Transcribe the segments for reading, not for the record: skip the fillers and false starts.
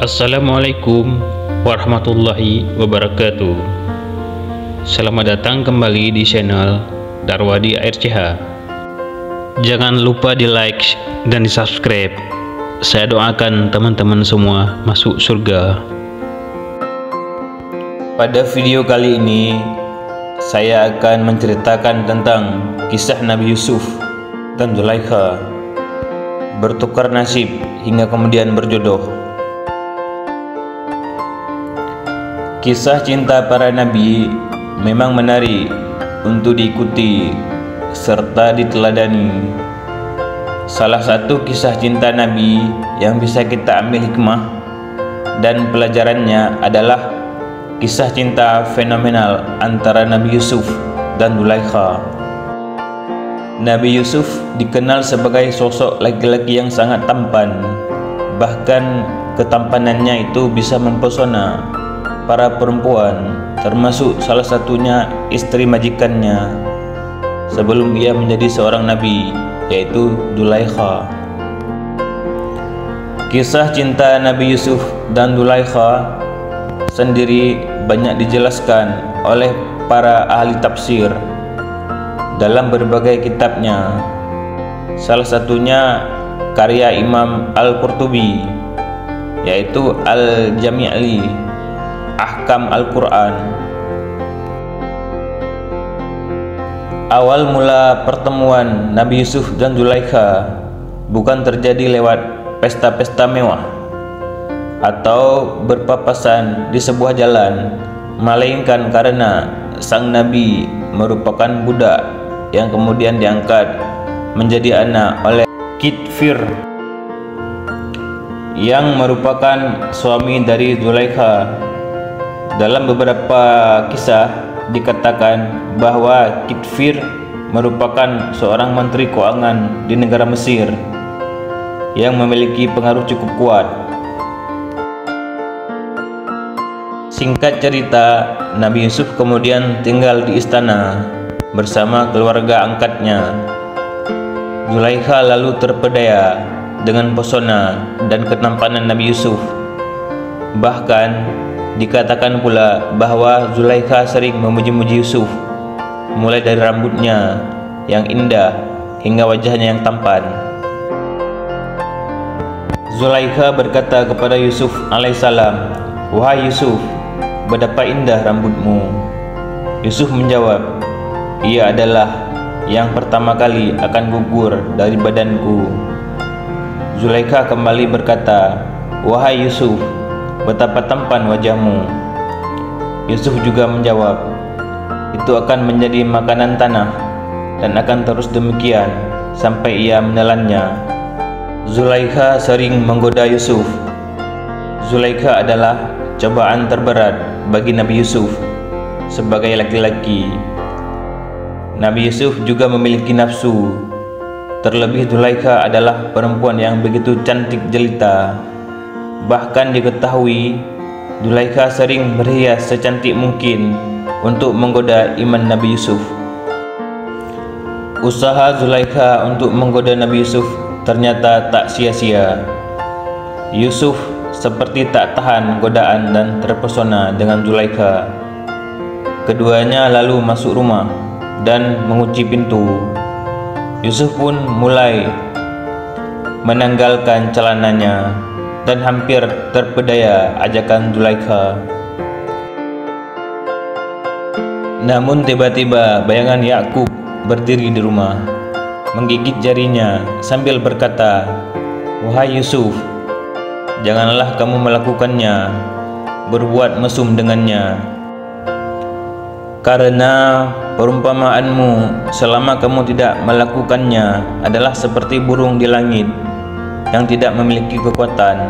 Assalamualaikum warahmatullahi wabarakatuh. Selamat datang kembali di channel Darwadi ARCH. Jangan lupa di like dan di subscribe. Saya doakan teman-teman semua masuk surga. Pada video kali ini saya akan menceritakan tentang kisah Nabi Yusuf dan Zulaikha bertukar nasib hingga kemudian berjodoh. Kisah cinta para nabi memang menarik untuk diikuti serta diteladani. Salah satu kisah cinta nabi yang bisa kita ambil hikmah dan pelajarannya adalah kisah cinta fenomenal antara Nabi Yusuf dan Zulaikha. Nabi Yusuf dikenal sebagai sosok laki-laki yang sangat tampan, bahkan ketampanannya itu bisa mempesona para perempuan, termasuk salah satunya istri majikannya sebelum ia menjadi seorang nabi, yaitu Zulaikha. Kisah cinta Nabi Yusuf dan Zulaikha sendiri banyak dijelaskan oleh para ahli tafsir dalam berbagai kitabnya. Salah satunya karya Imam Al-Qurtubi, yaitu Al-Jami' Ahkam Al-Quran. Awal mula pertemuan Nabi Yusuf dan Zulaikha bukan terjadi lewat pesta-pesta mewah atau berpapasan di sebuah jalan, melainkan karena sang Nabi merupakan budak yang kemudian diangkat menjadi anak oleh Kitfir yang merupakan suami dari Zulaikha. Dalam beberapa kisah dikatakan bahwa Kitfir merupakan seorang menteri keuangan di negara Mesir yang memiliki pengaruh cukup kuat. Singkat cerita, Nabi Yusuf kemudian tinggal di istana bersama keluarga angkatnya. Zulaikha lalu terpedaya dengan pesona dan ketampanan Nabi Yusuf. Bahkan dikatakan pula bahwa Zulaikha sering memuji-muji Yusuf, mulai dari rambutnya yang indah hingga wajahnya yang tampan. Zulaikha berkata kepada Yusuf alaihissalam, "Wahai Yusuf, betapa indah rambutmu." Yusuf menjawab, "Ia adalah yang pertama kali akan gugur dari badanku." Zulaikha kembali berkata, "Wahai Yusuf, betapa tampan wajahmu." Yusuf juga menjawab, "Itu akan menjadi makanan tanah dan akan terus demikian sampai ia menelannya." Zulaikha sering menggoda Yusuf. Zulaikha adalah cobaan terberat bagi Nabi Yusuf sebagai laki-laki. Nabi Yusuf juga memiliki nafsu. Terlebih Zulaikha adalah perempuan yang begitu cantik jelita. Bahkan diketahui Zulaikha sering berhias secantik mungkin untuk menggoda iman Nabi Yusuf. Usaha Zulaikha untuk menggoda Nabi Yusuf ternyata tak sia-sia. Yusuf seperti tak tahan godaan dan terpesona dengan Zulaikha. Keduanya lalu masuk rumah dan mengunci pintu. Yusuf pun mulai menanggalkan celananya dan hampir terpedaya ajakan Zulaikha. Namun tiba-tiba bayangan Yakub berdiri di rumah, menggigit jarinya sambil berkata, "Wahai Yusuf, janganlah kamu melakukannya, berbuat mesum dengannya. Karena perumpamaanmu selama kamu tidak melakukannya adalah seperti burung di langit yang tidak memiliki kekuatan,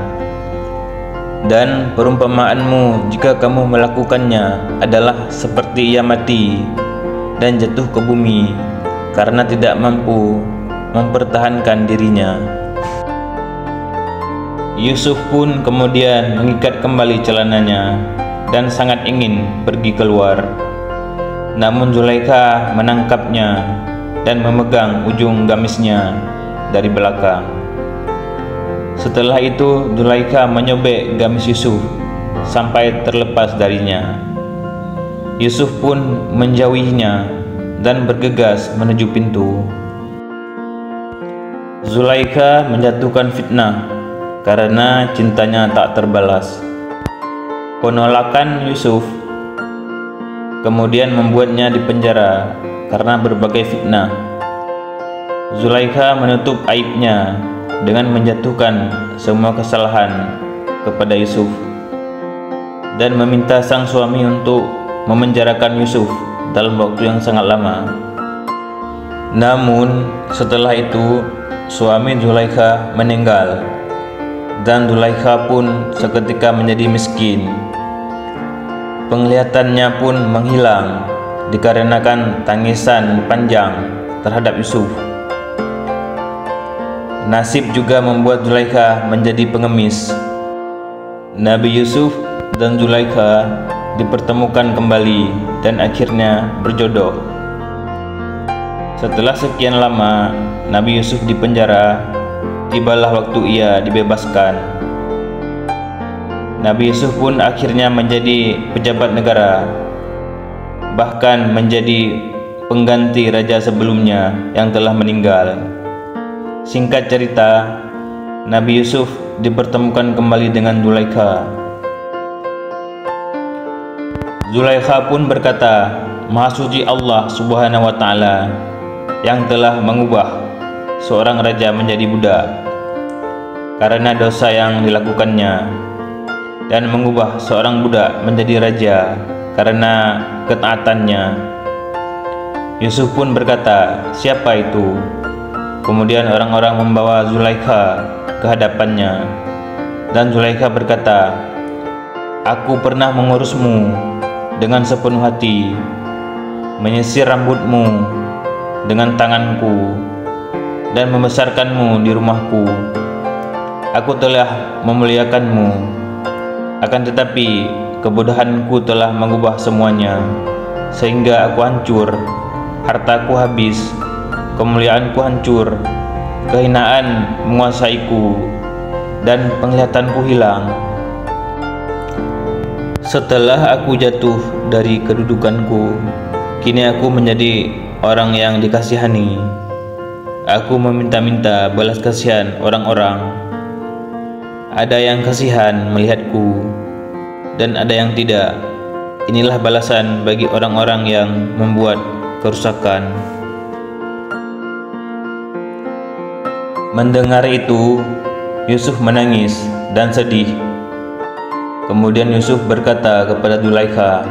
dan perumpamaanmu jika kamu melakukannya adalah seperti ia mati dan jatuh ke bumi karena tidak mampu mempertahankan dirinya." Yusuf pun kemudian mengikat kembali celananya dan sangat ingin pergi keluar. Namun Zulaikha menangkapnya dan memegang ujung gamisnya dari belakang. Setelah itu Zulaikha menyobek gamis Yusuf sampai terlepas darinya. Yusuf pun menjauhinya dan bergegas menuju pintu. Zulaikha menjatuhkan fitnah karena cintanya tak terbalas. Penolakan Yusuf kemudian membuatnya dipenjara karena berbagai fitnah. Zulaikha menutup aibnya dengan menjatuhkan semua kesalahan kepada Yusuf dan meminta sang suami untuk memenjarakan Yusuf dalam waktu yang sangat lama. Namun setelah itu suami Zulaikha meninggal dan Zulaikha pun seketika menjadi miskin. Penglihatannya pun menghilang dikarenakan tangisan panjang terhadap Yusuf. Nasib juga membuat Zulaikha menjadi pengemis. Nabi Yusuf dan Zulaikha dipertemukan kembali dan akhirnya berjodoh. Setelah sekian lama Nabi Yusuf dipenjara, tibalah waktu ia dibebaskan. Nabi Yusuf pun akhirnya menjadi pejabat negara, bahkan menjadi pengganti raja sebelumnya yang telah meninggal. Singkat cerita, Nabi Yusuf dipertemukan kembali dengan Zulaikha. Zulaikha pun berkata, "Maha suci Allah Subhanahu wa Ta'ala yang telah mengubah seorang raja menjadi budak karena dosa yang dilakukannya, dan mengubah seorang budak menjadi raja karena ketaatannya." Yusuf pun berkata, "Siapa itu?" Kemudian orang-orang membawa Zulaikha ke hadapannya, dan Zulaikha berkata, "Aku pernah mengurusmu dengan sepenuh hati, menyisir rambutmu dengan tanganku, dan membesarkanmu di rumahku. Aku telah memuliakanmu, akan tetapi kebodohanku telah mengubah semuanya, sehingga aku hancur, hartaku habis, kemuliaanku hancur, kehinaan menguasaiku, dan penglihatanku hilang. Setelah aku jatuh dari kedudukanku, kini aku menjadi orang yang dikasihani. Aku meminta-minta belas kasihan orang-orang. Ada yang kasihan melihatku, dan ada yang tidak. Inilah balasan bagi orang-orang yang membuat kerusakan." Mendengar itu, Yusuf menangis dan sedih. Kemudian Yusuf berkata kepada Zulaikha,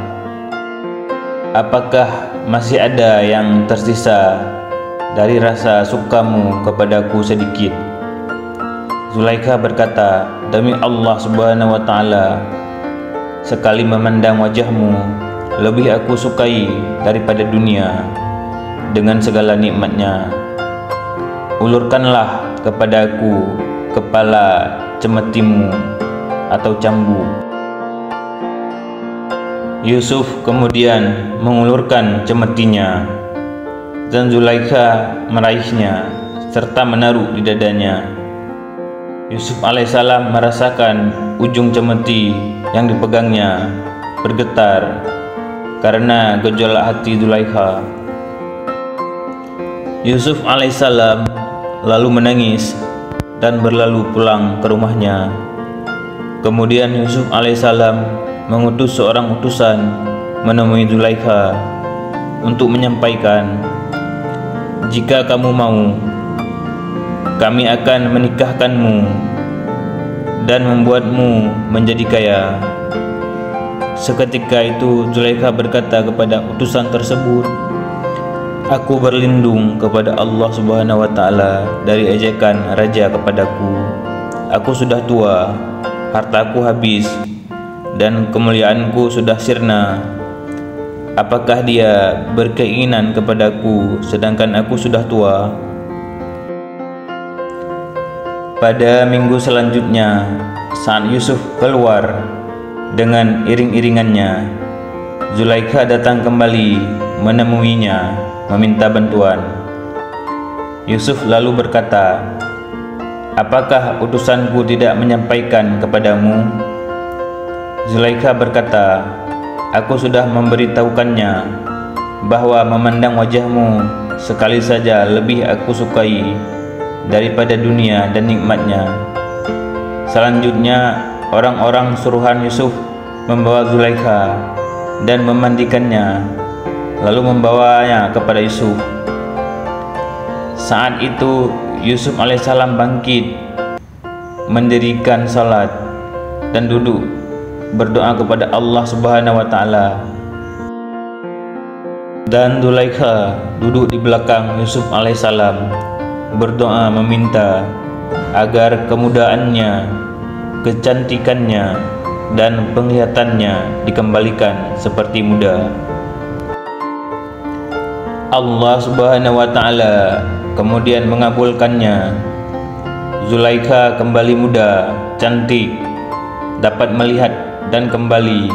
"Apakah masih ada yang tersisa dari rasa sukamu kepadaku sedikit?" Zulaikha berkata, "Demi Allah Subhanahu wa Ta'ala, sekali memandang wajahmu lebih aku sukai daripada dunia dengan segala nikmatnya. Ulurkanlah kepada aku kepala cemetimu atau cambuk." Yusuf kemudian mengulurkan cemetinya, dan Zulaikha meraihnya serta menaruh di dadanya. Yusuf alaihissalam merasakan ujung cemeti yang dipegangnya bergetar karena gejolak hati Zulaikha. Yusuf alaihissalam lalu menangis dan berlalu pulang ke rumahnya. Kemudian Yusuf alaihissalam mengutus seorang utusan menemui Zulaikha untuk menyampaikan, "Jika kamu mau, kami akan menikahkanmu dan membuatmu menjadi kaya." Seketika itu Zulaikha berkata kepada utusan tersebut, "Aku berlindung kepada Allah Subhanahu wa Ta'ala dari ejekan raja kepadaku. Aku sudah tua, hartaku habis, dan kemuliaanku sudah sirna. Apakah dia berkeinginan kepadaku sedangkan aku sudah tua?" Pada minggu selanjutnya, saat Yusuf keluar dengan iring-iringannya, Zulaikha datang kembali menemuinya meminta bantuan. Yusuf lalu berkata, apakah utusanku tidak menyampaikan kepadamu?" Zulaikha berkata, "Aku sudah memberitahukannya bahwa memandang wajahmu sekali saja lebih aku sukai daripada dunia dan nikmatnya." Selanjutnya orang-orang suruhan Yusuf membawa Zulaikha dan memandikannya, lalu membawanya kepada Yusuf. Saat itu Yusuf alaihissalam bangkit, mendirikan salat dan duduk berdoa kepada Allah Subhanahu wa taala. Dan Zulaikha duduk di belakang Yusuf alaihissalam, berdoa meminta agar kemudaannya, kecantikannya, dan penglihatannya dikembalikan seperti muda. Allah Subhanahu wa taala kemudian mengabulkannya. Zulaikha kembali muda, cantik, dapat melihat dan kembali.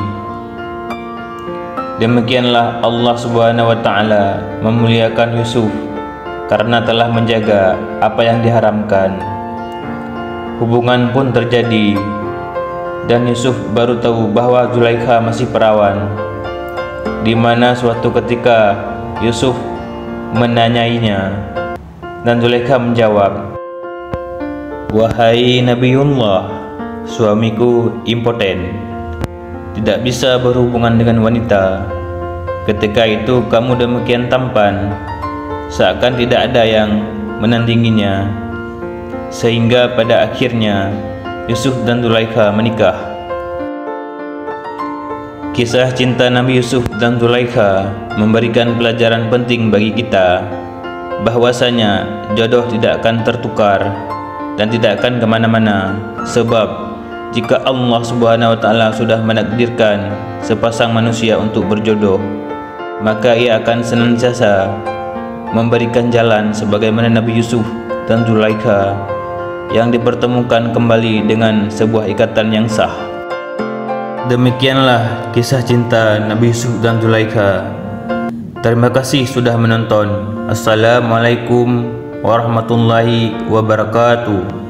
Demikianlah Allah Subhanahu wa taala memuliakan Yusuf karena telah menjaga apa yang diharamkan. Hubungan pun terjadi dan Yusuf baru tahu bahwa Zulaikha masih perawan, di mana suatu ketika Yusuf menanyainya dan Zulaikha menjawab, "Wahai Nabiullah, suamiku impoten, tidak bisa berhubungan dengan wanita. Ketika itu kamu demikian tampan, seakan tidak ada yang menandinginya." Sehingga pada akhirnya Yusuf dan Zulaikha menikah. Kisah cinta Nabi Yusuf dan Zulaikha memberikan pelajaran penting bagi kita, bahwasanya jodoh tidak akan tertukar dan tidak akan kemana-mana. Sebab jika Allah Subhanahu wa taala sudah menakdirkan sepasang manusia untuk berjodoh, maka ia akan senantiasa memberikan jalan sebagaimana Nabi Yusuf dan Zulaikha yang dipertemukan kembali dengan sebuah ikatan yang sah. Demikianlah kisah cinta Nabi Yusuf dan Zulaikha. Terima kasih sudah menonton. Assalamualaikum warahmatullahi wabarakatuh.